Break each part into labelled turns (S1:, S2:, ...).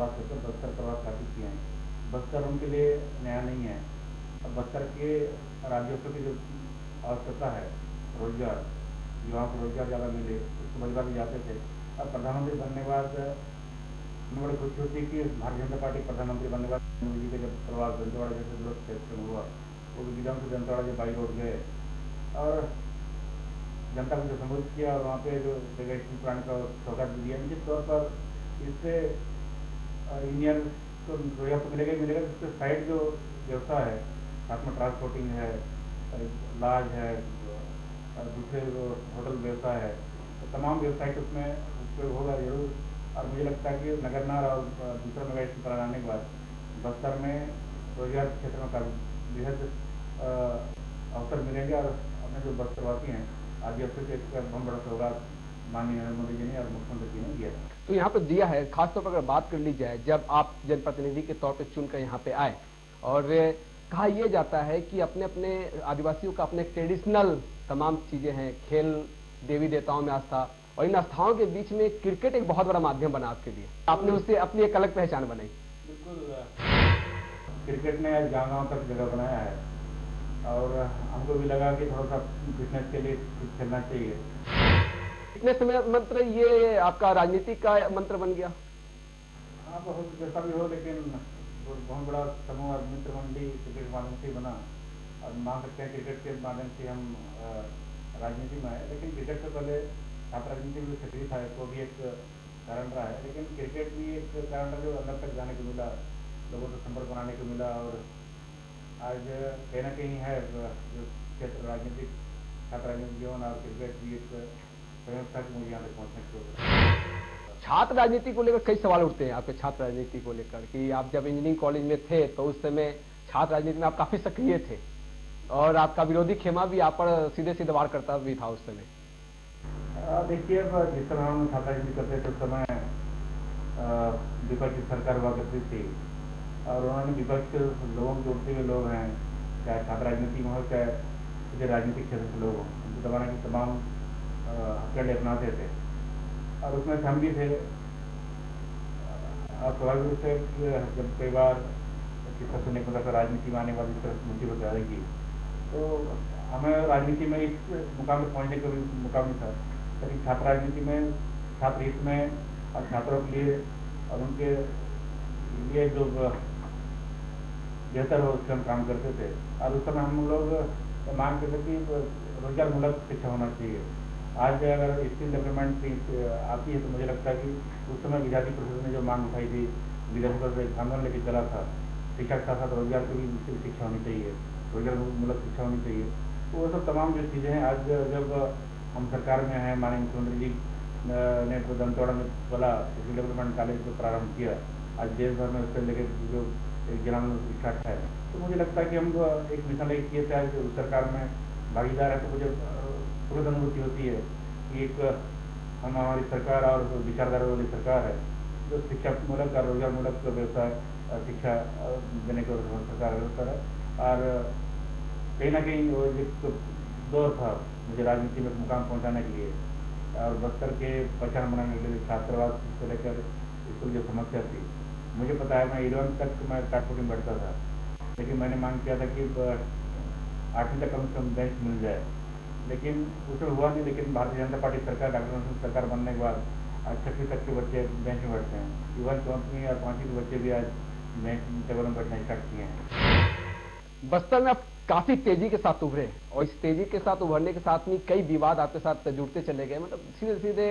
S1: प्रवास करके बस्तर प्रवास काफ़ी किए हैं। बस्तर उनके लिए नया नहीं है। अब बस्तर के राज्यों की जो आवश्यकता है रोजगार, युवाओं को रोजगार ज़्यादा मिले, उसको रोजगार भी जाते थे। अब प्रधानमंत्री बनने के बाद हमें बड़ी खुशी होती है कि भारतीय जनता पार्टी प्रधानमंत्री बनने के बाद मोदी जी का जब प्रवास दंतेवाड़ा जैसे दूरस्थ क्षेत्र में हुआ, वो विधान से दंतेवाड़ा जो बाई रोड गए और जनता को जो संबोधित किया और वहाँ पे जो जगह स्टील प्लांट का सौगात दिया, निश्चित तौर पर इससे इंडियन को रोजगार तो मिलेगा ही मिलेगा, जिससे साइड जो व्यवसाय है, साथ में ट्रांसपोर्टिंग है, लॉज है, दूसरे होटल व्यवसाय है, तो तमाम व्यवसाय उसमें उपयोग होगा जरूर। और मुझे लगता है कि नगरनार और दूसरा मेगा स्टील प्लांट आने के बाद बस्तर में रोजगार के क्षेत्र में काफी बेहद अवसर मिलेंगे और अपने जो बस्तरवासी हैं आदिवासी को एक बहुत बड़ा सौगात माननीय नरेंद्र मोदी जी ने और मुख्यमंत्री जी ने दिया।
S2: तो यहाँ पे दिया है, खासतौर पर अगर बात कर ली जाए, जब आप जनप्रतिनिधि के तौर पे चुनकर यहाँ पे आए और कहा यह जाता है कि अपने अपने आदिवासियों का अपने ट्रेडिशनल तमाम चीजें हैं, खेल, देवी देवताओं में आस्था, और इन आस्थाओं के बीच में क्रिकेट एक बहुत बड़ा माध्यम बना आपके लिए, आपने उससे अपनी एक अलग पहचान बनाई।
S1: बिल्कुल, क्रिकेट ने गाँव तक जगह बनाया है और हमको भी लगा कि थोड़ा सा फिटनेस के लिए खेलना चाहिए।
S2: फिटनेस में मंत्र ये आपका राजनीति का मंत्र बन गया?
S1: हाँ, बहुत जैसा भी हो, लेकिन बहुत बड़ा समूह और मित्र मंडली क्रिकेट के माध्यम से बना और मान सकते हैं क्रिकेट के माध्यम से हम राजनीति में आए। लेकिन क्रिकेट से पहले छात्र राजनीति में सक्रिय था, तो भी एक कारण रहा है। लेकिन क्रिकेट भी एक कारण रहा जो अंदर तक जाने को मिला, लोगों से संपर्क बनाने को मिला और आज कहीं ना कहीं है जो क्षेत्र राजनीतिक छात्र राजनीतिक जीवन और क्रिकेट भी एक व्यवस्था की मुझे यहाँ तक पहुँचने की।
S2: छात्र राजनीति को लेकर कई सवाल उठते हैं आपके छात्र राजनीति को लेकर कि आप जब इंजीनियरिंग कॉलेज में थे तो उस समय छात्र राजनीति में आप काफी सक्रिय थे और आपका विरोधी खेमा भी आप पर सीधे सीधे वार करता भी था उस समय।
S1: देखिए, जिस समय हम छात्र राजनीति करते थे उस समय विपक्ष की सरकार हुआ करती थी और उन्होंने विपक्ष के लोगों के जोड़ते हुए लोग हैं, चाहे छात्र राजनीति में हो चाहे किसी राजनीतिक क्षेत्र के लोग हों, उनको दबाने की तमाम हथकंडे अपनाते थे और उसमें हम भी थे। और स्वाभाविक रूप से जब कई बार किस्सा सुनने को मिला राजनीति में आने वाली तरह मुसीबत आएगी, तो हमें राजनीति में इस मुकाम पर पहुँचने का भी मौका नहीं था। लेकिन छात्र राजनीति में छात्र हित में और छात्रों के लिए और उनके लिए जो बेहतर हो उस पर हम काम करते थे और उस समय हम लोग मांग करते थे कि रोजगार मूलक शिक्षा होना चाहिए। आज अगर स्किल डेवलपमेंट आती है तो मुझे लगता है कि उस समय विद्यार्थी परिषद ने जो मांग उठाई थी, विद्यार्थी परिषद आंदोलन लेकर चला था, शिक्षा के साथ साथ रोजगार की भी शिक्षा होनी चाहिए, रोजगार मूलक शिक्षा होनी चाहिए। तो वो सब तमाम जो चीज़ें हैं आज जब हम सरकार में हैं, माननीय मुख्यमंत्री जी ने तो दंतेवाड़ा में बोला स्किल डेवलपमेंट कॉलेज को प्रारंभ किया, आज देश भर में उससे लेकर जो एक ग्रामीण स्टार्ट है, तो मुझे लगता है कि हम एक मिशन लेकर किए थे। आज उस सरकार में भागीदार है तो मुझे तुरंत अनुभूति होती है कि एक हम हमारी सरकार और विचारधारा वाली सरकार है जो शिक्षा मूलक और रोजगार मूलक व्यवसाय शिक्षा देने को सरकार व्यवस्था है। और कहीं ना कहीं वो एक दौर था मुझे राजनीति में मुकाम पहुंचाने के लिए और बस्तर के पहचान बनाने के लिए छात्रावास से लेकर स्कूल जो समस्या थी, मुझे पता है मैं 11वीं तक मैं काटपुर में बैठता था, लेकिन मैंने मांग किया था कि 8वीं तक कम से कम बेंच मिल जाए, लेकिन उसमें हुआ नहीं। लेकिन भारतीय जनता पार्टी सरकार, डॉक्टर मनमोहन सरकार बनने के बाद आज 6वीं तक के बच्चे बेंच में बैठते हैं। इवन 4वीं और 5वीं के बच्चे भी आज बेंच टेबल में बैठना स्टार्ट किए हैं।
S2: बस्तर में आप काफी तेजी के साथ उभरे और इस तेजी के साथ उभरने के साथ में कई विवाद आपके साथ जुड़ते चले गए, मतलब सीधे सीधे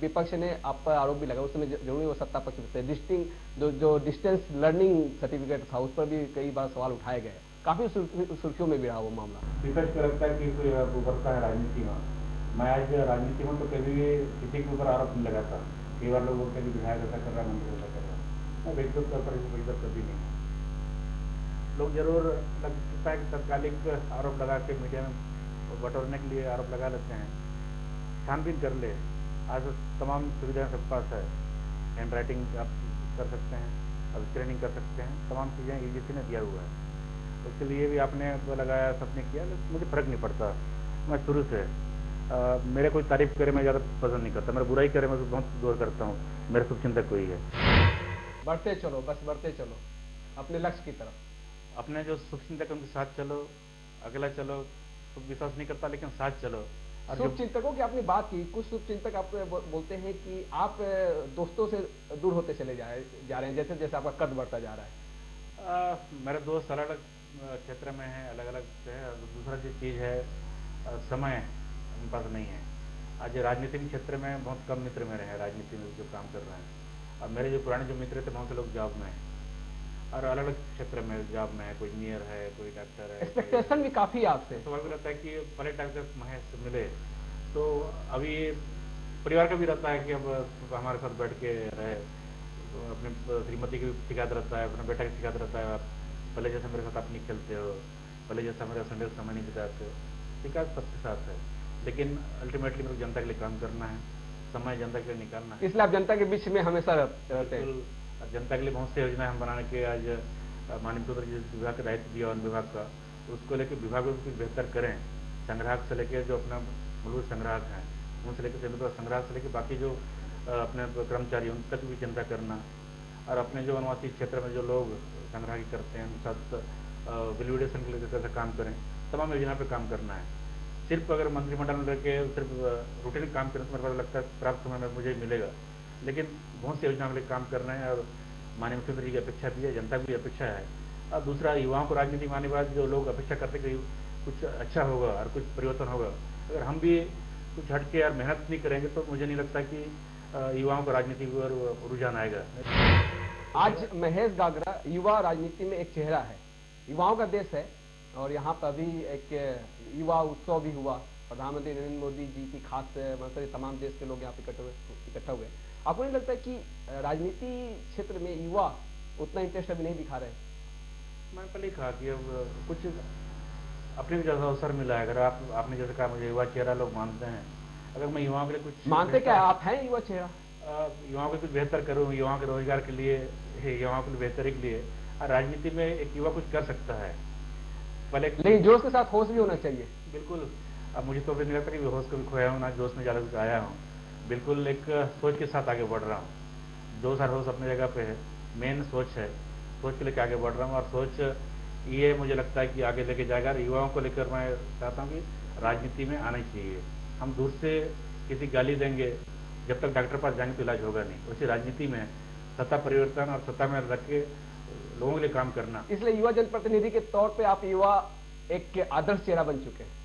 S2: विपक्ष ने आप पर आरोप भी लगा। उस समय जरूरी वो सत्ता पक्ष से जो डिस्टेंस लर्निंग सर्टिफिकेट था उस पर भी कई बार सवाल उठाए गए, काफी सुर्खियों में भी रहा वो मामला।
S1: विपक्ष को लगता है कि कोई उभरता है राजनीति में, मैं आज राजनीति में तो कभी भी किसी के ऊपर आरोप नहीं लगाता। कई बार लोग बोलते हैं कि विधायक ऐसा कर रहा है, मंत्री ऐसा कर रहा है, मैं व्यक्तिगत तौर पर व्यक्तिगत कभी नहीं। लोग जरूर लगता है कि तत्कालिक आरोप लगा के मीडिया में बटोरने के लिए आरोप लगा लेते हैं, छानबीन कर ले। आज तमाम सुविधाएं सबके पास है, हैंड राइटिंग आप कर सकते हैं, अब स्क्रीनिंग कर सकते हैं, तमाम चीज़ें ईजीसी ने दिया हुआ है। उसके लिए भी आपने लगाया, सबने किया, मुझे फर्क नहीं पड़ता। मैं शुरू से मेरे कोई तारीफ करे मैं ज़्यादा पसंद नहीं करता, मेरा बुराई करे मैं बहुत दूर करता हूँ, मेरा शुभचिंतक कोई है।
S2: बढ़ते चलो, बस बढ़ते चलो अपने लक्ष्य की तरफ।
S1: अपने जो शुभचिंतक उनके साथ चलो, अकेला चलो तो विश्वास नहीं करता, लेकिन साथ चलो। और
S2: शुभ चिंतकों की आपने बात की, कुछ शुभ चिंतक आप बोलते हैं कि आप दोस्तों से दूर होते चले जा रहे हैं जैसे जैसे आपका कद बढ़ता जा रहा है।
S1: मेरे दोस्त अलग अलग क्षेत्र में है, अलग अलग है। दूसरा जो चीज़ है, समय उनके पास नहीं है। आज राजनीतिक क्षेत्र में बहुत कम मित्र मेरे हैं, राजनीति में जो काम कर रहे हैं। और मेरे जो पुराने जो मित्र थे बहुत से लोग जॉब में हैं, और अलग अलग क्षेत्र में जॉब में है, कोई इंजीनियर है, कोई डॉक्टर है।
S2: एक्सपेक्टेशन भी काफी है आपसे।
S1: सवाल भी रहता है कि पहले टाइम से महेश से मिले, तो अभी परिवार का भी रहता है कि अब हमारे साथ बैठ के रहे। तो अपने श्रीमती की भी शिकायत रहता है, अपने बेटा की शिकायत रहता है, आप पहले जैसे मेरे साथ आप नहीं खेलते हो, पहले जैसा मेरे संडे समय नहीं बिताते हो। शिकायत सबके साथ है, लेकिन अल्टीमेटली मेरे को जनता के लिए काम करना है, समय जनता के लिए निकालना है।
S2: इसलिए आप जनता के बीच में हमेशा रहते हैं।
S1: जनता के लिए बहुत सी योजनाएं हम बनाने के आज माननीय मुख्यमंत्री जिस विभाग का दायित्व दिया वन विभाग का, उसको लेकर विभाग में कुछ बेहतर करें। संग्राहक से लेकर जो अपना मूलभूत संग्राहक हैं उनसे लेकर संग्राहक से लेकर बाकी जो अपने कर्मचारी उन तक भी चिंता करना, और अपने जो वनवासी क्षेत्र में जो लोग संग्राहकी करते हैं उनके साथ वैल्यूडेशन के लिए कैसे काम करें, तमाम योजना पर काम करना है। सिर्फ अगर मंत्रिमंडल में रह के सिर्फ रूटीन काम करें तो मेरे को लगता है प्राप्त समय में मुझे मिलेगा, लेकिन बहुत सी योजनाओं के लिए काम करना है। और माननीय मुख्यमंत्री की अपेक्षा भी है, जनता की भी अपेक्षा है। और दूसरा, युवाओं को राजनीति में आने के बाद जो लोग अपेक्षा करते कि कुछ अच्छा होगा और कुछ परिवर्तन होगा, अगर हम भी कुछ हट के यार मेहनत नहीं करेंगे तो मुझे नहीं लगता कि युवाओं को राजनीति की ओर रुझान आएगा।
S2: आज महेश गागरा युवा राजनीति में एक चेहरा है, युवाओं का देश है, और यहाँ पर अभी एक युवा उत्सव भी हुआ। प्रधानमंत्री नरेंद्र मोदी जी की खास मतलब तमाम देश के लोग यहाँ पे इकट्ठा हुए। आपको नहीं लगता कि राजनीति क्षेत्र में युवा उतना इंटरेस्ट अभी नहीं दिखा रहे?
S1: मैं पहले कहा कि अब कुछ अपने भी जैसा अवसर मिला है। अगर आपने जैसे कहा मुझे युवा चेहरा लोग मानते हैं, अगर मैं युवाओं के लिए कुछ
S2: मानते क्या आप हैं युवा चेहरा?
S1: युवाओं को कुछ बेहतर करूँ, युवाओं के रोजगार के लिए, युवाओं के बेहतरी के लिए राजनीति में एक युवा कुछ कर सकता है। पहले
S2: लेकिन जोश के साथ होश भी होना चाहिए।
S1: बिल्कुल। अब मुझे तो नहीं लगता कि होश को भी खोया हूँ, ना जोश में ज़्यादा आया हूँ। बिल्कुल एक सोच के साथ आगे बढ़ रहा हूँ। जोश और होश अपनी जगह पे है, मेन सोच है, सोच के लेकर आगे बढ़ रहा हूँ। और सोच ये मुझे लगता है कि आगे लेके जाएगा। युवाओं को लेकर मैं चाहता हूँ कि राजनीति में आना चाहिए। हम दूर से किसी गाली देंगे, जब तक डॉक्टर पास जाएंगे तो इलाज होगा नहीं। उसी राजनीति में सत्ता परिवर्तन और सत्ता में रख के लोगों के लिए काम करना।
S2: इसलिए युवा जनप्रतिनिधि के तौर पे आप युवा एक आदर्श चेहरा बन चुके हैं,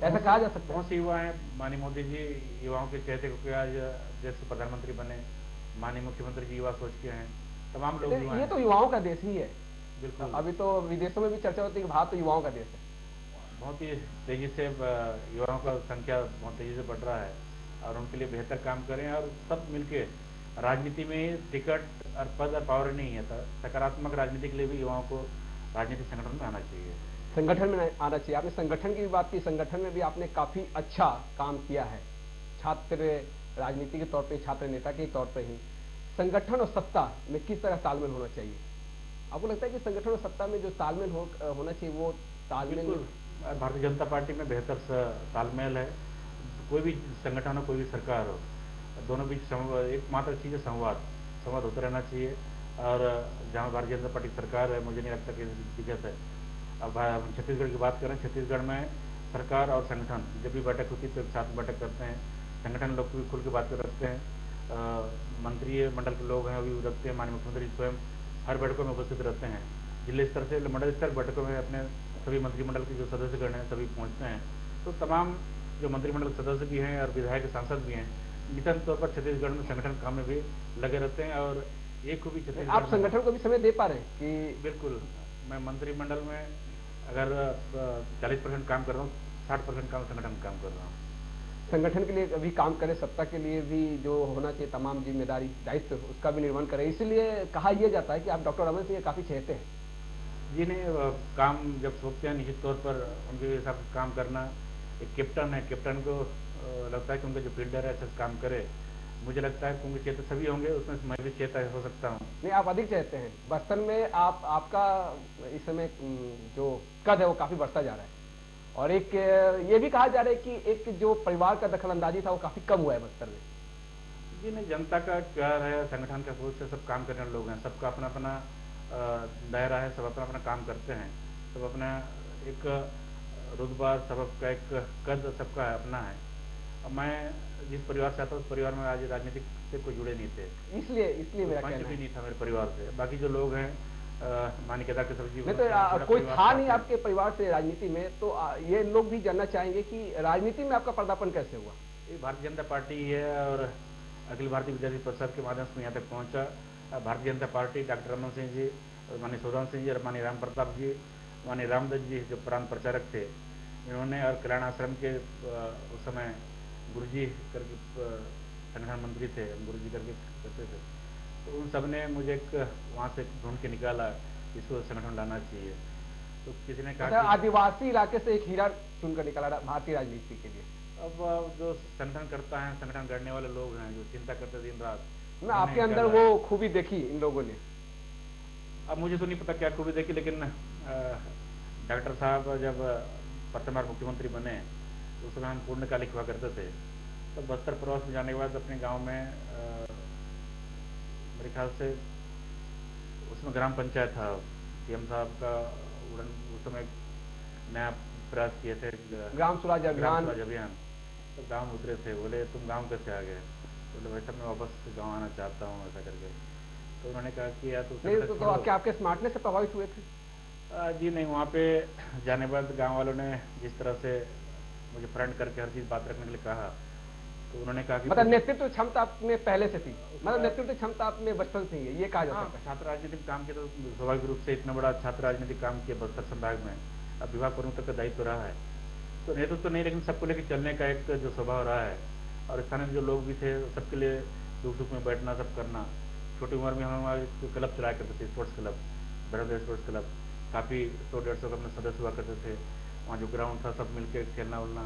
S2: ऐसा कहा जा सकता है।
S1: बहुत से युवा हैं, माननीय मोदी जी युवाओं के चेहरे को आज देश के प्रधानमंत्री बने, माननीय मुख्यमंत्री जी युवा सोच के हैं, तमाम लोग युवा
S2: ये तो युवाओं का देश ही है।
S1: बिल्कुल।
S2: अभी तो विदेशों में भी चर्चा होती है कि भारत तो युवाओं का देश है।
S1: बहुत ही तेजी से युवाओं का संख्या बहुत तेजी से बढ़ रहा है, और उनके लिए बेहतर काम करें। और सब मिलके राजनीति में टिकट और पद और पावर नहीं है, सकारात्मक राजनीति के लिए भी युवाओं को राजनीतिक संगठन में आना चाहिए।
S2: संगठन में आना चाहिए। आपने संगठन की भी बात की, संगठन में भी आपने काफी अच्छा काम किया है, छात्र राजनीति के तौर पे, छात्र नेता के तौर पे ही। संगठन और सत्ता में किस तरह तालमेल होना चाहिए? आपको लगता है कि संगठन और सत्ता में जो तालमेल होना चाहिए वो तालमेल?
S1: भारतीय जनता पार्टी में बेहतर तालमेल है। कोई भी संगठन हो, कोई भी सरकार हो, दोनों बीच एकमात्र चीज़ है संवाद होता रहना चाहिए। और जहाँ भारतीय जनता पार्टी सरकार है, मुझे नहीं लगता कि दिक्कत है। अब छत्तीसगढ़ की बात करें, छत्तीसगढ़ में सरकार और संगठन जब भी बैठक होती है तो एक साथ बैठक करते हैं। संगठन लोग भी खुल के बात कर रखते हैं, मंत्री मंडल के लोग हैं वो भी रखते हैं, माननीय मुख्यमंत्री स्वयं हर बैठकों में उपस्थित रहते हैं। जिले स्तर से मंडल स्तर बैठकों में अपने सभी मंत्रिमंडल के जो सदस्यगण हैं सभी पहुँचते हैं। तो तमाम जो मंत्रिमंडल सदस्य भी हैं और विधायक सांसद भी हैं, निश्चित तौर पर छत्तीसगढ़ में संगठन काम में भी लगे रहते हैं। और एक को भी छत्तीसगढ़,
S2: आप संगठन को भी समय दे पा रहे हैं कि?
S1: बिल्कुल। मैं मंत्रिमंडल में अगर 40% काम कर रहा हूँ, 60% काम संगठन में काम कर रहा हूँ।
S2: संगठन के लिए भी काम करें, सत्ता के लिए भी जो होना चाहिए तमाम जिम्मेदारी दायित्व उसका भी निर्वहन करें। इसलिए कहा यह जाता है कि आप डॉक्टर रमन सिंह काफी चाहते हैं।
S1: जी नहीं, काम जब सोचते हैं निश्चित तौर पर उनके हिसाब से काम करना। एक कैप्टन है, कैप्टन को लगता है कि उनका जो फील्डर है अच्छे से काम करे। मुझे लगता है क्योंकि चेता सभी होंगे, उसमें मैं भी चेता हो सकता हूँ।
S2: नहीं, आप अधिक चाहते हैं। बस्तर में आपका इस समय जो कद है वो काफी बढ़ता जा रहा है, और एक ये भी कहा जा रहा है कि एक जो परिवार का दखलंदाजी था वो काफी कम हुआ है बस्तर में।
S1: जी नहीं, जनता का प्यार है, संगठन का सोच है, सब काम करने वाले लोग हैं, सबका अपना अपना दायरा है, सब अपना अपना काम करते हैं, सब अपना एक रुतबा, सबका एक कद सबका अपना है। अब मैं जिस परिवार से आता हूँ उस परिवार में आज राजनीतिक से कोई जुड़े नहीं थे,
S2: इसलिए इसलिए मेरा
S1: पंच
S2: कहना
S1: भी
S2: है।
S1: नहीं था मेरे परिवार से। बाकी जो लोग हैं मानी केदार के सब्जी
S2: नहीं तो कोई था नहीं आपके परिवार से राजनीति में, तो ये लोग भी जानना चाहेंगे कि राजनीति में आपका पदार्पण कैसे हुआ।
S1: ये भारतीय जनता पार्टी है और अखिल भारतीय विद्यार्थी परिषद के माध्यम से यहाँ तक पहुँचा। भारतीय जनता पार्टी डॉक्टर रमन सिंह जी और माननीय सौदान सिंह जी और माननीय राम प्रताप जी, माननीय रामदत्त जी जो प्रांत प्रचारक थे, इन्होंने और कल्याण आश्रम के उस समय गुरुजी करके संगठन मंत्री थे, गुरुजी करके कहते थे, तो उन सब ने मुझे एक वहाँ से ढूंढ के निकाला, इसको संगठन लाना चाहिए। तो किसी ने कहा
S2: आदिवासी इलाके से एक हीरा चुनकर निकाला भारतीय राजनीति के लिए।
S1: अब जो संगठन करता है, संगठन करने वाले लोग हैं जो चिंता करते दिन रात,
S2: मैं आपके अंदर वो खूबी देखी इन लोगों ने।
S1: अब मुझे तो नहीं पता क्या खूबी देखी, लेकिन डॉक्टर साहब जब प्रथम बार मुख्यमंत्री बने तो उस समय हम पूर्णकालिक हुआ करते थे। तो बस्तर प्रवास में जाने के बाद अपने गांव में मेरे ख्याल से उसमें ग्राम पंचायत था, सीएम साहब का उस समय नया प्रयास किए थे,
S2: ग्राम स्वराज
S1: अभियान। तो गांव उतरे थे, बोले तुम गांव कैसे आ गए? बोले भाई साहब मैं वापस गांव आना चाहता हूँ, ऐसा करके। तो उन्होंने कहा कि यार
S2: तो क्या आपके स्मार्टनेस से प्रभावित हुए थे?
S1: जी नहीं, वहाँ पे जाने के बाद गाँव वालों ने जिस तरह से मुझे फ्रंट करके हर चीज़ बात रखने के लिए कहा, तो उन्होंने कहा कि
S2: मतलब नेतृत्व क्षमता आप में पहले से थी, मतलब नेतृत्व क्षमता आप में बचपन से ही है, ये कहा जा सकता है।
S1: छात्र राजनीतिक काम किया तो स्वाभाविक रूप से इतना बड़ा छात्र राजनीतिक काम किया बस्तर संभाग में, अब विभाग प्रमुख तक का दायित्व रहा है, तो नेतृत्व तो नहीं, लेकिन सबको लेकर चलने का एक जो स्वभाव रहा है। और स्थानीय जो लोग भी थे सबके लिए दुख सुख में बैठना, सब करना। छोटी उम्र में हम हमारे क्लब चलाया करते थे, स्पोर्ट्स क्लब, बड़े स्पोर्ट्स क्लब, काफ़ी 100-150 का अपने सदस्य हुआ करते थे। वहाँ जो ग्राउंड था सब मिलकर खेलना उलना,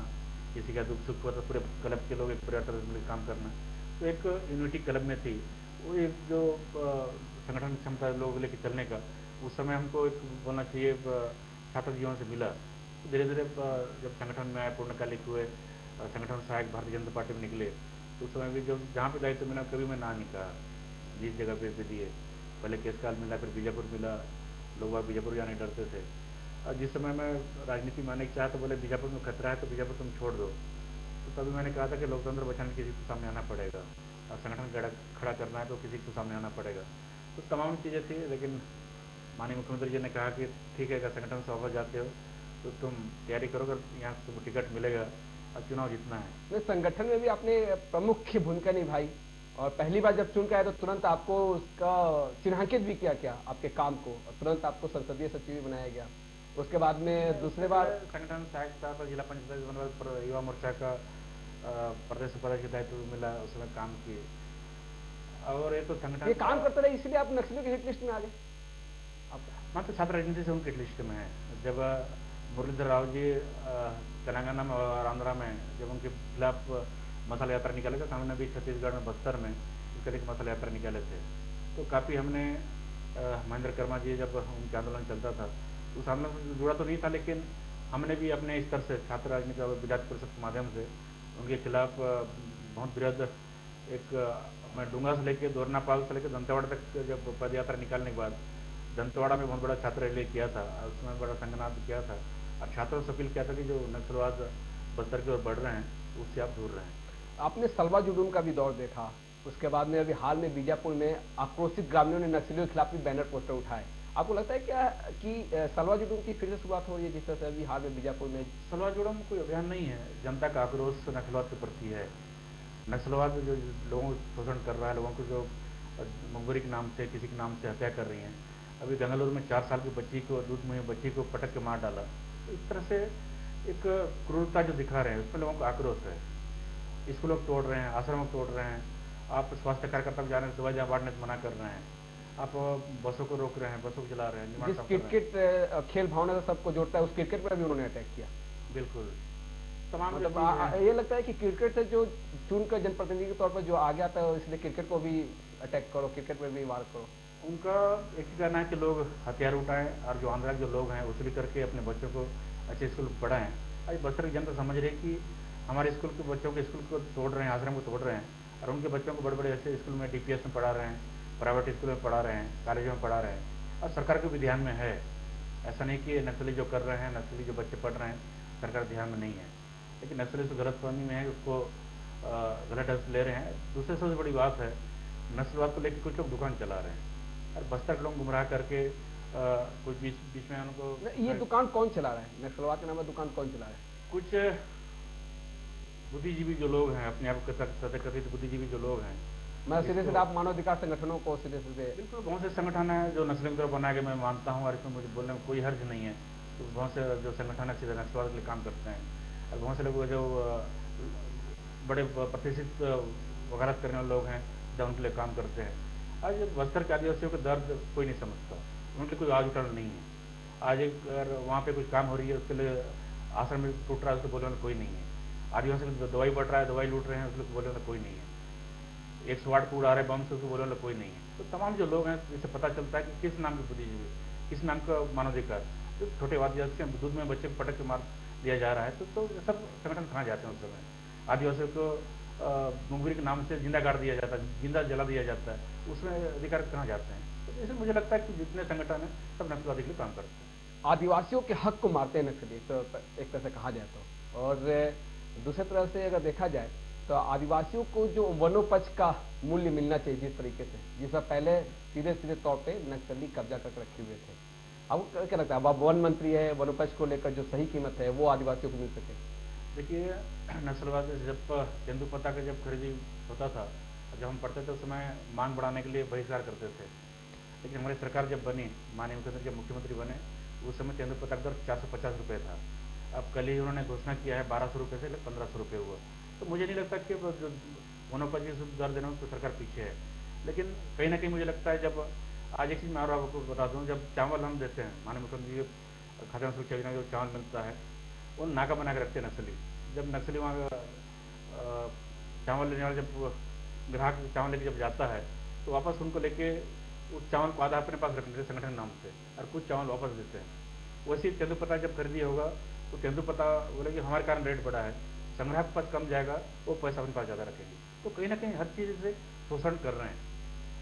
S1: किसी का दुख सुख हुआ तो पूरे क्लब के लोग एक पर्यटन मिलकर काम करना, तो एक यूनिटी क्लब में थी। वो एक जो संगठन क्षमता लोग लेके चलने का उस समय हमको एक बोलना चाहिए छात्र जीवन से मिला। तो धीरे धीरे जब संगठन में आए, पूर्णकालिक हुए, संगठन सहायक भारतीय जनता पार्टी में निकले, तो उस समय भी जब जहाँ पे दायित्व मिला कभी मैं ना नहीं कहा, जिस जगह पे दिए। पहले केसकाल मिला, फिर बीजापुर मिला, लोग वहाँ बीजापुर जाने डरते थे। और जिस समय मैं राजनीति में आने की चाहा तो बोले बीजापुर में खतरा है तो बीजापुर तुम छोड़ दो। तो तभी मैंने कहा था कि लोकतंत्र बचाने किसी को सामने आना पड़ेगा, और संगठन खड़ा करना है तो किसी को सामने आना पड़ेगा। तो तमाम चीज़ें थी, लेकिन माननीय मुख्यमंत्री जी ने कहा कि ठीक है, अगर संगठन से वापस जाते हो तो तुम तैयारी करो, अगर यहाँ से तुमको टिकट मिलेगा और चुनाव जीतना है।
S2: संगठन में भी आपने प्रमुख भूमिका निभाई, और पहली बार जब चुन के आए तो तुरंत आपको उसका चिन्हांकित भी किया क्या आपके काम को, और तुरंत आपको संसदीय सचिव बनाया गया। उसके बाद में दूसरे बार
S1: संगठन सहायक पर जिला पंचायत पर युवा मोर्चा का प्रदेश उपाध्यक्ष के दायित्व मिला, उसमें काम किए। और ये तो संगठन
S2: ये काम करते रहे, इसलिए आप नक्सलियों की हिट लिस्ट में आ गए।
S1: मैं तो छात्र राजनीति से उनकी लिस्ट में है। जब मुरलीधर राव जी तेलंगाना में और आंध्रा में जब उनके खिलाफ मसाला यात्रा निकाले थे, हमने भी छत्तीसगढ़ में बस्तर में उसके लिए मसाला यात्रा निकाले थे। तो काफ़ी हमने महेंद्र कर्मा जी जब उनके आंदोलन चलता था उस आंदोलन से जुड़ा तो नहीं था, लेकिन हमने भी अपने स्तर से छात्र राजनीति और विद्यार्थी परिषद के माध्यम से उनके खिलाफ बहुत बृहद एक मैं डूंगा से लेकर दोरनापाल से लेकर दंतेवाड़ा तक जब पद यात्रा निकालने के बाद दंतेवाड़ा में बहुत बड़ा छात्र रैली किया था, उसमें बड़ा संगनाद किया था, और छात्रों से अपील किया था कि जो नक्सलवाद बस्तर की ओर बढ़ रहे हैं उससे आप दूर रहें।
S2: आपने सलवा जुडूम का भी दौर देखा, उसके बाद में अभी हाल में बीजापुर में आक्रोशित ग्रामीणों ने नक्सलियों के खिलाफ भी बैनर पोस्टर उठाए। आपको लगता है क्या कि सलवा जुडूम की फिर से शुरुआत हो रही है, जिस तरह से अभी हाल में बीजापुर में?
S1: सलवा जुडूम कोई अभियान नहीं है, जनता का आक्रोश नक्सलवाद के प्रति है। नक्सलवाद जो लोगों को शोषण कर रहा है, लोगों को जो मंगोरी के नाम से किसी के नाम से हत्या कर रही हैं। अभी गंगालूर में 4 साल की बच्ची को, दूध में बच्ची को पटक के मार डाला। तो इस तरह से एक क्रूरता जो दिखा रहे हैं उसमें लोगों का आक्रोश है। स्कूलों को तोड़ रहे हैं, आश्रमों को तोड़ रहे हैं, आप स्वास्थ्य कार्यकर्ता को जाने से दवाई बांटने से मना कर रहे हैं, आप बसों को रोक रहे हैं, बसों को चला रहे हैं।
S2: जिस क्रिकेट खेल भावना से सबको जोड़ता है उस क्रिकेट पर भी उन्होंने अटैक किया।
S1: बिल्कुल तमाम
S2: मतलब ये लगता है कि क्रिकेट से जो चुनकर जनप्रतिनिधि के तौर पर जो आ गया था, इसलिए क्रिकेट को भी अटैक करो, क्रिकेट पर भी वार करो।
S1: उनका एक ही कहना है कि लोग हथियार उठाएं और जो आंध्रा के जो लोग हैं वसूली करके अपने बच्चों को अच्छे स्कूल पढ़ाएं। आज बस्तर की जनता समझ रही है कि हमारे स्कूल के बच्चों के स्कूल को तोड़ रहे हैं, आश्रम को तोड़ रहे हैं, और उनके बच्चों को बड़े बड़े ऐसे स्कूल में DPS में पढ़ा रहे हैं, प्राइवेट स्कूल में पढ़ा रहे हैं, कॉलेजों में पढ़ा रहे हैं, और सरकार के भी ध्यान में है। ऐसा नहीं कि नक्सली जो कर रहे हैं, नक्सली जो बच्चे पढ़ रहे हैं, सरकार ध्यान में नहीं है, लेकिन नक्सली तो गलतफहमी में है, उसको गलत ढंग से ले रहे हैं। दूसरे सबसे बड़ी बात है, नस्लवाद को लेकर कुछ लोग दुकान चला रहे हैं और बस्तर के लोग गुमराह करके कुछ बीच में उनको।
S2: ये दुकान कौन चला रहा है? नक्सलवाद के नाम पर दुकान कौन चला रहा है?
S1: कुछ बुद्धिजीवी जो लोग हैं, अपने आप कथित बुद्धिजीवी जो लोग हैं,
S2: मैं सीधे सीधे आप मानवाधिकार संगठनों को सीधे सीधे।
S1: बिल्कुल, बहुत से संगठन है जो नस्ल की तरफ बना के मैं मानता हूँ, और इसमें मुझे बोलने में कोई हर्ज नहीं है। तो बहुत से जो संगठन है सीधे नस्लवाद के लिए काम करते हैं, और बहुत से लोग जो बड़े प्रतिष्ठित वकालत करने वाले लोग हैं जो उनके लिए काम करते हैं। आज बस्तर के आदिवासियों का दर्द कोई नहीं समझता, उनके कोई आवाज उठाना नहीं है। आज अगर वहाँ पे कुछ काम हो रही है, उसके लिए आश्रम में टूट रहा है, उसको बोलने वाला कोई नहीं है। आदिवासी को दवाई बढ़ रहा है, दवाई लूट रहे हैं, उसको बोलने वाला कोई नहीं है। 100 वाट कूड़ आ रहा है बम से, उसको बोलने वाला कोई नहीं है। तो तमाम जो लोग हैं, इससे पता चलता है कि किस नाम के बुद्धिजीवी, किस नाम का मानवाधिकार, जो छोटे आदिवासी दूध में बच्चे को पटक के मार दिया जा रहा है। तो सब संगठन कहाँ जाते हैं उस समय? आदिवासियों को मुंगरी के नाम से जिंदा गाड़ दिया जाता है, जिंदा जला दिया जाता है, उसमें अधिकार कहाँ जाते हैं? तो इसलिए मुझे लगता है कि जितने संगठन हैं सब नक्सलवादी के लिए काम करते हैं।
S2: आदिवासियों के हक को मारते हैं नक्सली, तो एक तरह से कहा जाए तो। और दूसरी तरह से अगर देखा जाए तो आदिवासियों को जो वनोपज का मूल्य मिलना चाहिए, जिस तरीके से जिसका पहले सीधे सीधे तौर पे नक्सली कब्जा कर रखे हुए थे, अब क्या लगता है अब वन मंत्री है, वनोपज को लेकर जो सही कीमत है वो आदिवासियों को मिल सके?
S1: देखिए, नस्लवाद जब तेंदुपत्ता का जब खरीदी होता था, जब हम पढ़ते थे उस समय मांग बढ़ाने के लिए बहिष्कार करते थे, लेकिन हमारी सरकार जब बनी, माननीय मुख्यमंत्री जब मुख्यमंत्री बने, उस समय तेंदुपत्ता का दर 450 रुपये था। अब कल ही उन्होंने घोषणा किया है 1200 रुपये से 1500 रुपये हुआ। तो मुझे नहीं लगता कि जो वनोपज की दर देना तो सरकार पीछे है, लेकिन कहीं ना कहीं मुझे लगता है जब आज एक चीज़ मैं और आपको बता दूँ, जब चावल हम देते हैं, माननीय मुख्यमंत्री खाद्यान्न सुरक्षा योजना जो चावल मिलता है, वो नाका बना के रखते हैं नक्सली। जब नक्सली वहाँ चावल लेने वाला जब ग्राहक चावल लेके जब जाता है, तो वापस उनको लेके उस चावल को आधा अपने पास रख लेते संगठन नाम से, और कुछ चावल वापस देते हैं। वैसे ही तेंदुपत्ता जब खरीदी होगा तो तेंदुपत्ता बोले कि हमारे कारण रेट बढ़ा है, संग्राहक के पास कम जाएगा, वो पैसा अपने पास ज़्यादा रखेंगे। तो कहीं ना कहीं हर चीज़ से शोषण कर रहे हैं।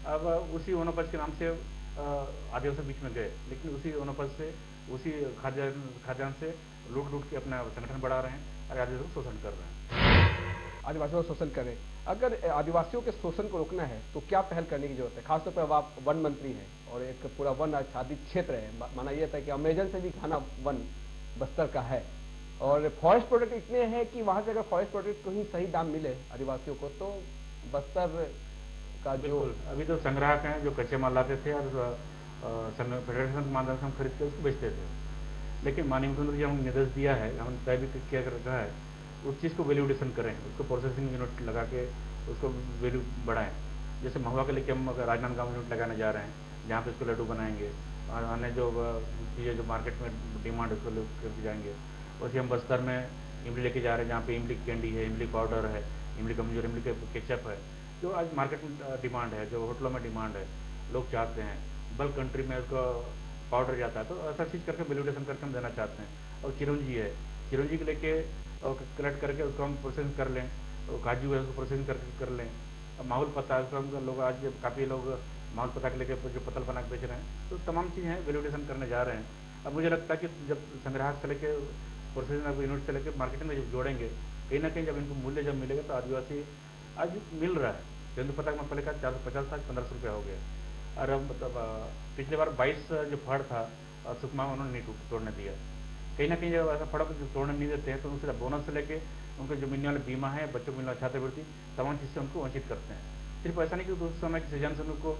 S1: अब उसी वनोपज के नाम से आदिवासी बीच में गए, लेकिन उसी वनोपज से, उसी खाद्यान्न से लूट के अपना संगठन बढ़ा रहे हैं और आदिवासियों को शोषण कर रहे हैं।
S2: आदिवासियों को शोषण कर रहे हैं। अगर आदिवासियों के शोषण को रोकना है तो क्या पहल करने की जरूरत है? खासतौर पर आप वन मंत्री हैं और एक पूरा वन आच्छादित क्षेत्र है, माना यह था कि अमेजन से भी घना वन बस्तर का है, और फॉरेस्ट प्रोडक्ट इतने हैं कि वहां से अगर फॉरेस्ट प्रोडक्ट को ही सही दाम मिले आदिवासियों को, तो बस्तर का जो
S1: अभी तो संग्राहक हैं जो कच्चे माल लाते थे और फेडरेशन के माध्यम से हम खरीद के उसको बेचते थे, लेकिन माननीय मुख्यमंत्री जी हमने निर्देश दिया है, हमने तय भी किया कर रखा है, उस चीज़ को वैल्यूडेशन करें, उसको प्रोसेसिंग यूनिट लगा के उसको वैल्यू बढ़ाएं। जैसे महुआ के लेके हम राजनांदगांव यूनिट लगाने जा रहे हैं, जहाँ पे उसको लड्डू बनाएंगे और अन्य जो चीज़ें जो मार्केट में डिमांड उसको लेकर जाएंगे। वैसे हम बस्तर में इमली लेके जा रहे हैं, जहाँ पे इमली कैंडी है, इमली पाउडर है, इमली कमजोर, इमली केचप है, जो आज मार्केट में डिमांड है, जो होटलों में डिमांड है, लोग चाहते हैं। बल्क कंट्री में उसको पाउडर जाता है, तो ऐसा चीज़ करके वैल्यूडेशन करके हम देना चाहते हैं। और चिरौंजी है, चिरौंजी को लेके कलेक्ट करके उसको हम प्रोसेसिंग कर लें, तो काजू है उसको प्रोसेसिंग कर लें। अब माहौल पत्ता है उसको हम लोग आज काफ़ी लोग माहौल पत्ता के लेके जो पतल बना के बेच रहे हैं, तो तमाम चीज़ें हैं वैल्यूडेशन करने जा रहे हैं। अब मुझे लगता है कि जब संग्राहक से लेके प्रोसेसिंग यूनिट से लेकर मार्केटिंग में जब जोड़ेंगे, कहीं ना कहीं जब इनको मूल्य जब मिलेगा तो आदिवासी आज मिल रहा है। तेंदुपत्ता का मैं पहले का 450 था, 1500 रुपया हो गया। और अब मतलब पिछले बार 22 जो फड़ था सुकमा उन्होंने नहीं तोड़ने दिया। कहीं ना कहीं जब ऐसा फड़ा को तोड़ने नहीं देते हैं तो उनसे बोनस से लेके उनको जो मिलने वाले बीमा है, बच्चों को मिलने वाली छात्रवृत्ति, तमाम चीज़ से उनको वंचित करते हैं। सिर्फ ऐसा नहीं कि उस समय के सीजन से उनको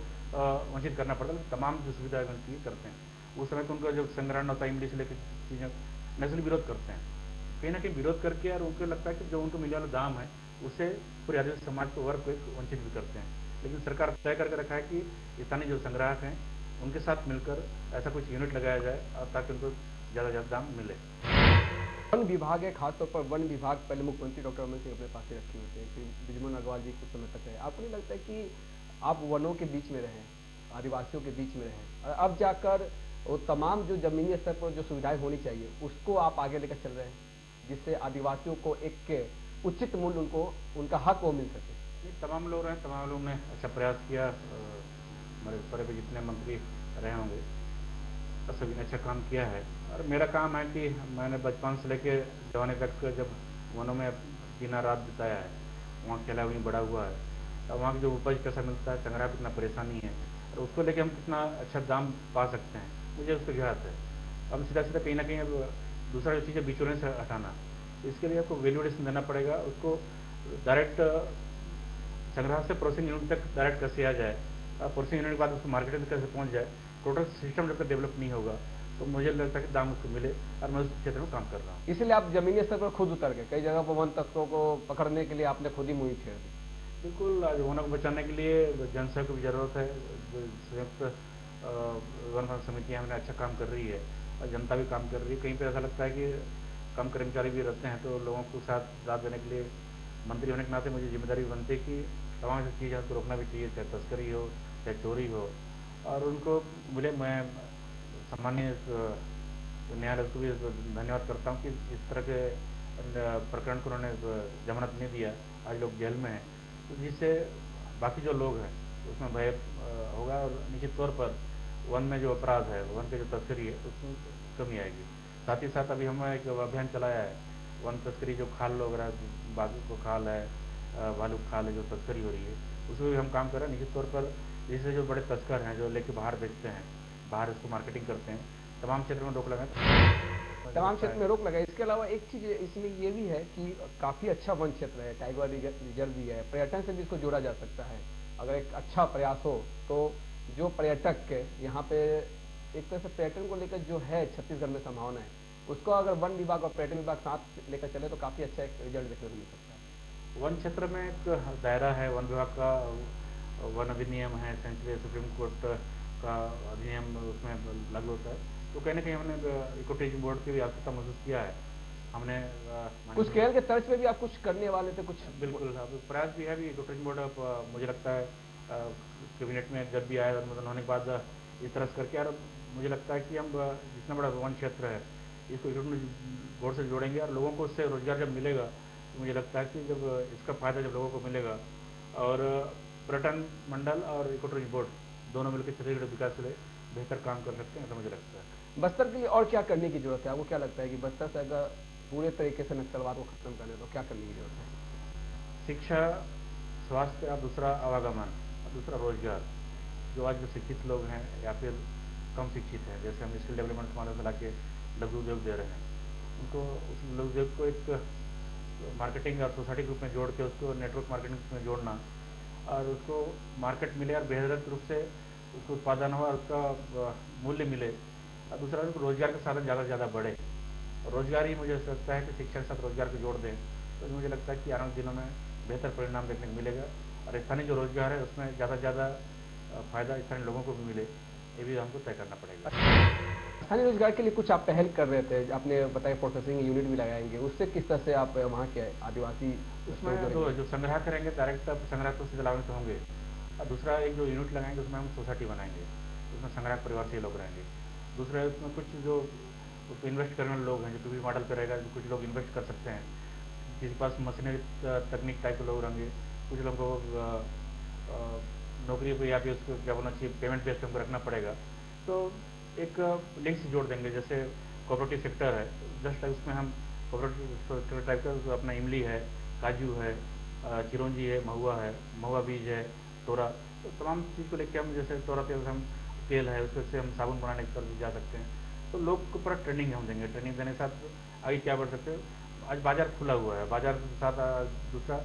S1: वंचित करना पड़ता है, तमाम जो सुविधा उनकी करते हैं। उस समय तो उनका जो संग्रहण होता है इमली से लेकर चीज़ें नस्ली विरोध करते हैं, कहीं ना कहीं विरोध करके, और उनको लगता है कि जो उनको मिलने वाला दाम है उससे पूरे आदिवासी समाज को वर्ग को वंचित भी करते हैं। लेकिन सरकार तय करके रखा है कि स्थानीय जो संग्राहक हैं उनके साथ मिलकर ऐसा कुछ यूनिट लगाया जाए और ताकि उनको ज़्यादा दाम मिले।
S2: वन विभाग है, खासतौर पर वन विभाग पहले मुख्यमंत्री डॉक्टर रमन सिंह अपने पास ही रखे हुए थे, बिजमोहन अग्रवाल जी कुछ समय तक रहे। आपको नहीं लगता है कि आप वनों के बीच में रहें, आदिवासियों के बीच में रहें, और अब जाकर वो तमाम जो जमीनी स्तर पर जो सुविधाएं होनी चाहिए उसको आप आगे लेकर चल रहे हैं, जिससे आदिवासियों को एक उचित मूल्य उनको उनका हक वो मिल सके?
S1: नहीं, तमाम लोग रहे, तमाम लोग ने अच्छा प्रयास किया। हमारे पर भी जितने मंत्री रहे होंगे सभी ने अच्छा काम किया है। और मेरा काम है कि मैंने बचपन से लेके जवानी तक जब वनों में दिन रात बिताया है, वहाँ खेला वहीं बड़ा हुआ है, तो वहाँ की जो उपज कैसा मिलता है, संग्रह कितना परेशानी है और उसको लेके हम कितना अच्छा दाम पा सकते हैं, मुझे उसको ज्ञात है। अब सीधा सीधा कहीं ना कहीं अब दूसरा जो चीज़ है बिचौलियों से हटाना, इसके लिए आपको वैल्यू एडिशन देना पड़ेगा। उसको डायरेक्ट संग्रह से प्रोसेसिंग यूनिट तक डायरेक्ट कैसे आ जाए, प्रोसेसिंग यूनिट के बाद उसको मार्केट में कैसे पहुंच जाए, टोटल सिस्टम जब तक डेवलप नहीं होगा तो मुझे लगता है कि दाम उसको मिले, और मैं उस क्षेत्र में काम कर रहा हूँ।
S2: इसलिए आप जमीनी स्तर पर खुद उतर गए, कई जगह पर वन तत्वों को पकड़ने के लिए आपने खुद ही मुहिम छेड़ दी।
S1: बिल्कुल, आज वनों को बचाने के लिए जनसंघ की भी जरूरत है। संयुक्त वन समितियाँ हमने अच्छा काम कर रही है और जनता भी काम कर रही है। कहीं पर ऐसा लगता है कि कम कर्मचारी भी रहते हैं, तो लोगों को साथ दाद देने के लिए मंत्री होने के नाते मुझे जिम्मेदारी बनती है कि तमाम चीज़ें को रोकना भी चाहिए, चाहे तस्करी हो चाहे चोरी हो, और उनको मिले। मैं सामान्य न्यायालय को भी धन्यवाद करता हूँ कि इस तरह के प्रकरण को उन्होंने जमानत नहीं दिया, आज लोग जेल में हैं, तो जिससे बाकी जो लोग हैं उसमें भय होगा और निश्चित तौर पर वन में जो अपराध है, वन की जो तस्करी है, उसमें कमी आएगी। साथ ही साथ अभी हमने एक अभियान चलाया है, वन तस्करी जो खाल वगैरह, बाघ को खाल है, भालू खाल है, जो तस्करी हो रही है, उसमें भी हम काम कर रहे हैं। निश्चित तौर पर जिससे जो बड़े तस्कर हैं जो लेके बाहर बेचते हैं, बाहर इसको मार्केटिंग करते हैं, तमाम क्षेत्र में रोक लगाए।
S2: तमाम क्षेत्र में रोक लगाए। इसके अलावा एक चीज इसमें ये भी है कि काफी अच्छा वन क्षेत्र है, टाइगर रिजर्व भी है, पर्यटन से भी इसको जोड़ा जा सकता है। अगर एक अच्छा प्रयास हो तो जो पर्यटक यहाँ पे एक तरह से पर्यटन को लेकर जो है छत्तीसगढ़ में संभावना है, उसको अगर वन विभाग और पर्यटन विभाग साथ लेकर चले तो काफी अच्छा एक रिजल्ट देखने को मिल सकता है।
S1: वन क्षेत्र में एक दायरा है, वन विभाग का वन अधिनियम है, सेंचुरी सुप्रीम कोर्ट का अधिनियम उसमें लागू होता है, तो कहीं ना कहीं हमने इको टूरिज्म बोर्ड की भी आवश्यकता महसूस किया है। हमने
S2: कुछ केरल के तर्ज पे भी आप कुछ करने वाले थे कुछ?
S1: बिल्कुल, अब प्रयास भी है भी। इको टूरिज्म बोर्ड मुझे लगता है कैबिनेट में जब भी आए, अनुमोदन होने के बाद इस तरह से करके, और मुझे लगता है कि हम जितना बड़ा वन क्षेत्र है इसको इको टूरिज्म बोर्ड से जोड़ेंगे और लोगों को उससे रोजगार जब मिलेगा तो मुझे लगता है कि जब इसका फायदा जब लोगों को मिलेगा, और पर्यटन मंडल और इको टूरिज्म बोर्ड दोनों मिलकर छत्तीसगढ़ विकास के लिए बेहतर काम कर सकते हैं, ऐसा मुझे लगता है।
S2: बस्तर के लिए और क्या करने की जरूरत है? आपको क्या लगता है कि बस्तर से अगर पूरे तरीके से नक्सलवाद को खत्म करने तो क्या करने की जरूरत है?
S1: शिक्षा, स्वास्थ्य, और दूसरा आवागमन, और दूसरा रोजगार। जो आज जो शिक्षित लोग हैं या फिर कम शिक्षित हैं, जैसे हम स्किल डेवलपमेंट के माध्यम से लाके लघु उद्योग दे रहे हैं, उनको उस लघु उद्योग को एक मार्केटिंग और सोसाइटी ग्रुप में जोड़ के उसको नेटवर्क मार्केटिंग में जोड़ना, और उसको मार्केट मिले और बेहतर रूप से उसको उत्पादन हो और उसका मूल्य मिले, और दूसरा उनको रोजगार के साधन ज़्यादा से ज़्यादा बढ़े। रोजगार ही मुझे लगता है कि शिक्षा के साथ रोजगार को जोड़ दें तो मुझे लगता है कि आने वाले दिनों में बेहतर परिणाम देखने को मिलेगा, और स्थानीय जो रोजगार है उसमें ज़्यादा से ज़्यादा फायदा स्थानीय लोगों को भी मिले, ये भी हमको तय करना पड़ेगा।
S2: स्थानीय रोजगार के लिए कुछ आप पहल कर रहे थे, आपने बताया प्रोसेसिंग यूनिट भी लगाएंगे, उससे किस तरह से आप वहाँ के आदिवासी
S1: उसमें जो संग्रह करेंगे डायरेक्ट संग्रह तो सीधे लाभान्वित होंगे, और दूसरा एक जो यूनिट लगाएंगे उसमें हम सोसाइटी बनाएंगे, उसमें संग्रह परिवार से लोग रहेंगे। दूसरा उसमें कुछ जो इन्वेस्ट करने वाले लोग हैं, जो पीवी मॉडल पे रहेगा, कुछ लोग इन्वेस्ट कर सकते हैं, किसी पास मशीनरी तकनीक टाइप के लोग रहेंगे, कुछ लोगों को नौकरी पे या फिर उसको क्या बोलना चाहिए पेमेंट बेस पे हमको रखना पड़ेगा, तो एक लिंक से जोड़ देंगे। जैसे कोऑपरेटिव सेक्टर है, जस्ट उसमें हम कोऑपरेटिव सेक्टर टाइप का तो अपना इमली है, काजू है, चिरौंजी है, महुआ बीज है, तोरा, तो तमाम चीज़ को लेकर हम, जैसे तोरा तेल हम तेल है उससे हम साबुन बनाने की तरफ जा सकते हैं, तो लोग को पूरा ट्रेनिंग हम देंगे। ट्रेनिंग देने के साथ आगे क्या बढ़ सकते हैं, आज बाजार खुला हुआ है, बाजार के साथ दूसरा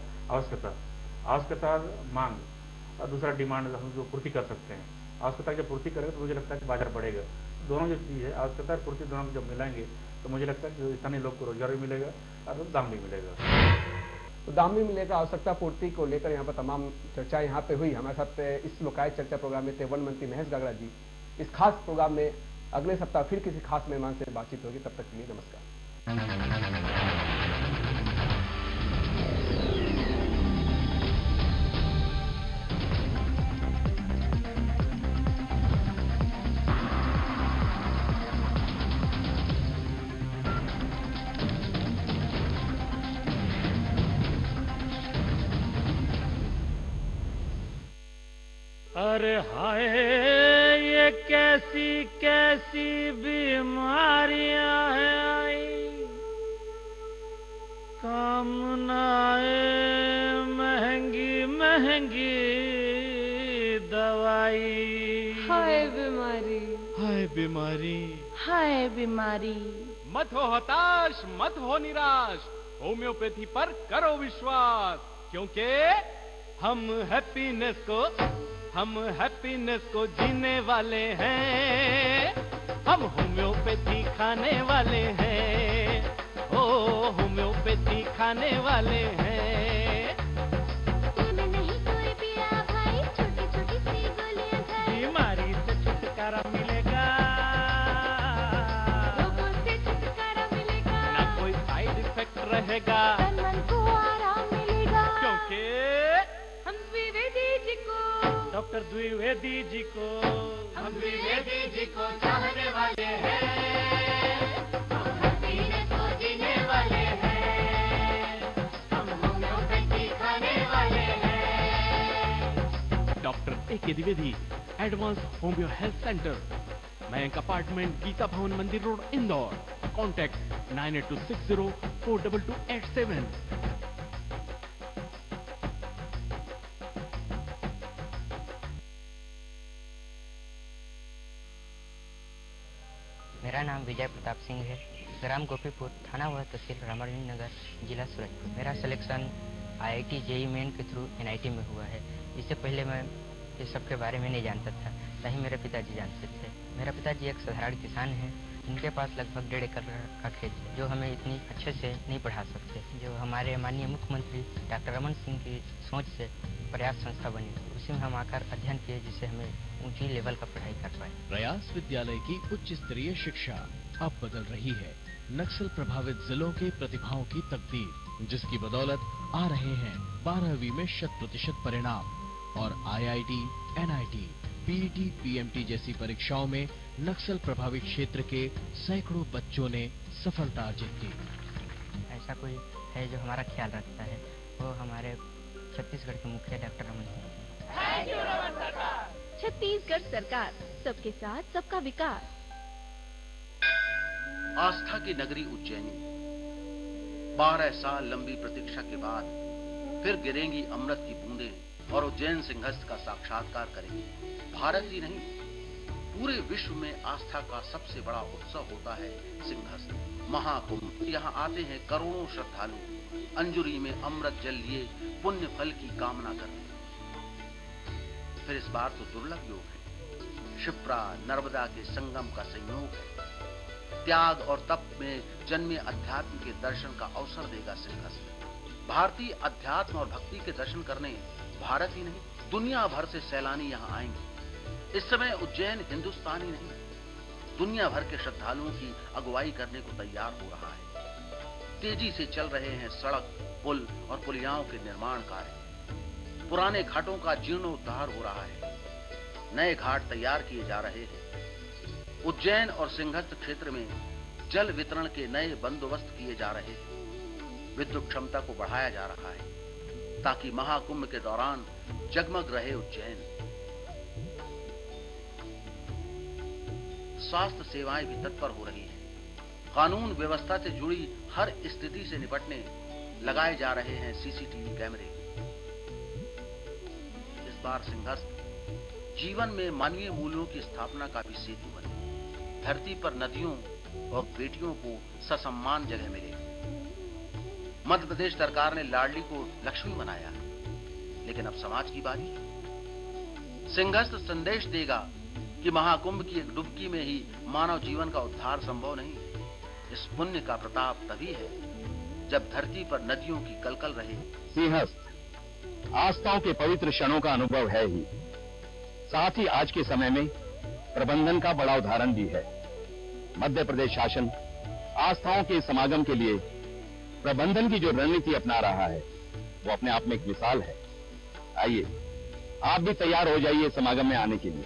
S1: आवश्यकता मांग, और दूसरा डिमांड हम जो पूर्ति कर सकते हैं। आवश्यकता जब पूर्ति करेंगे तो मुझे लगता है कि बाजार बढ़ेगा। दोनों जो चीज़ है, आवश्यकता और पूर्ति दोनों जब मिलाएंगे तो मुझे लगता है कि स्थानीय लोग को रोजगार भी मिलेगा और दाम भी मिलेगा।
S2: तो दाम भी मिलेगा। आवश्यकता पूर्ति को लेकर यहाँ पर तमाम चर्चा यहाँ पे हुई। हमारे साथ इस लोकायत चर्चा प्रोग्राम में थे वन मंत्री महेश गागड़ा जी। इस खास प्रोग्राम में अगले सप्ताह फिर किसी खास मेहमान से बातचीत होगी, तब तक के लिए नमस्कार।
S3: अरे हाय ये कैसी कैसी बीमारियां हैं आई, काम न आए महंगी महंगी दवाई।
S4: हाय बीमारी,
S3: हाय बीमारी,
S4: हाय बीमारी।
S5: मत हो हताश, मत हो निराश, होम्योपैथी पर करो विश्वास, क्योंकि हम हैप्पीनेस को जीने वाले हैं, हम होम्योपैथी खाने वाले हैं, ओ होम्योपैथी खाने वाले हैं।
S6: तुम्हें नहीं कोई पीड़ा भाई, छोटी छोटी सी गोलियां खाई,
S3: बीमारी से छुटकारा मिलेगा,
S6: रोगों से छुटकारा मिलेगा,
S3: ना कोई साइड इफेक्ट रहेगा,
S6: तन मन को आराम मिलेगा,
S3: क्योंकि
S4: हम द्विवेदी जी को,
S3: डॉक्टर द्विवेदी जी को,
S6: हम द्विवेदी जी को चाहने वाले हैं, हम हैप्पीनेस को जीने वाले हैं, हम होम्योपैथी खाने वाले हैं।
S5: Doctor A K. Dwivedi, advance homeo health centre, Mayank apartment, Geeta Bhawan Mandir road, Indore. Contact 9826042287।
S7: मेरा नाम विजय प्रताप सिंह है, ग्राम गोपीपुर, थाना व तहसील रामायण नगर, जिला सूरजपुर। मेरा सिलेक्शन IIT JEE मेन के थ्रू NIT में हुआ है। इससे पहले मैं इस सब के बारे में नहीं जानता था, ना ही मेरे पिताजी जानते थे। मेरा पिताजी एक साधारण किसान हैं, उनके पास लगभग 1.5 एकड़ का खेत है, जो हमें इतनी अच्छे से नहीं पढ़ा सकते। जो हमारे माननीय मुख्यमंत्री डॉक्टर रमन सिंह की सोच से प्रयास संस्था बनी, उसी में हम आकर अध्ययन किए, जिससे हमें ऊंची लेवल का पढ़ाई कर पाए।
S8: प्रयास विद्यालय की उच्च स्तरीय शिक्षा अब बदल रही है नक्सल प्रभावित जिलों के प्रतिभाओं की तकदीर, जिसकी बदौलत आ रहे हैं 12वीं में 100% परिणाम और IIT, NIT, PET, PMT जैसी परीक्षाओं में नक्सल प्रभावित क्षेत्र के सैकड़ों बच्चों ने सफलता अर्जित की।
S7: ऐसा कोई है जो हमारा ख्याल रखता है, वो हमारे छत्तीसगढ़ के मुखिया डॉक्टर रमन सिंह।
S4: छत्तीसगढ़ सरकार, सबके साथ सबका विकास।
S9: आस्था की नगरी उज्जैनी, 12 साल लंबी प्रतीक्षा के बाद फिर गिरेंगी अमृत की बूंदें और उज्जैन सिंहस्थ का साक्षात्कार करेंगे। भारत ही नहीं, पूरे विश्व में आस्था का सबसे बड़ा उत्सव होता है सिंहस्थ महाकुंभ। यहाँ आते हैं करोड़ों श्रद्धालु, अंजुरी में अमृत जल लिए पुण्य फल की कामना करने। फिर इस बार तो दुर्लभ योग है, क्षिप्रा नर्मदा के संगम का संयोग है। त्याग और तप में जन्मे अध्यात्म के दर्शन का अवसर देगा सिंहस्थ। भारतीय अध्यात्म और भक्ति के दर्शन करने भारत ही नहीं, दुनिया भर से सैलानी यहाँ आएंगे। इस समय उज्जैन हिंदुस्तान ही नहीं, दुनिया भर के श्रद्धालुओं की अगुवाई करने को तैयार हो रहा है। तेजी से चल रहे हैं सड़क, पुल और पुलियाओं के निर्माण कार्य। पुराने घाटों का जीर्णोद्धार हो रहा है, नए घाट तैयार किए जा रहे हैं। उज्जैन और सिंहस्थ क्षेत्र में जल वितरण के नए बंदोबस्त किए जा रहे हैं। विद्युत क्षमता को बढ़ाया जा रहा है ताकि महाकुंभ के दौरान जगमग रहे उज्जैन। स्वास्थ्य सेवाएं भी तत्पर हो रही हैं। कानून व्यवस्था से जुड़ी हर स्थिति से निपटने लगाए जा रहे हैं CCTV कैमरे। इस बार सिंहस्थ जीवन में मानवीय मूल्यों की स्थापना का भी सेतु बने। धरती पर नदियों और बेटियों को ससम्मान जगह मिले। मध्य प्रदेश सरकार ने लाडली को लक्ष्मी बनाया, लेकिन अब समाज की बारी। सिंहस्थ संदेश देगा कि महाकुंभ की एक डुबकी में ही मानव जीवन का उद्धार संभव नहीं। इस पुण्य का प्रताप तभी है जब धरती पर नदियों की कलकल रहे।
S10: सिंहस्थ आस्थाओं के पवित्र क्षणों का अनुभव है ही, साथ ही आज के समय में प्रबंधन का बड़ा उदाहरण भी है। मध्य प्रदेश शासन आस्थाओं के समागम के लिए प्रबंधन की जो रणनीति अपना रहा है, वो अपने आप में एक मिसाल है। आइए आप भी तैयार हो जाइए समागम में आने के लिए।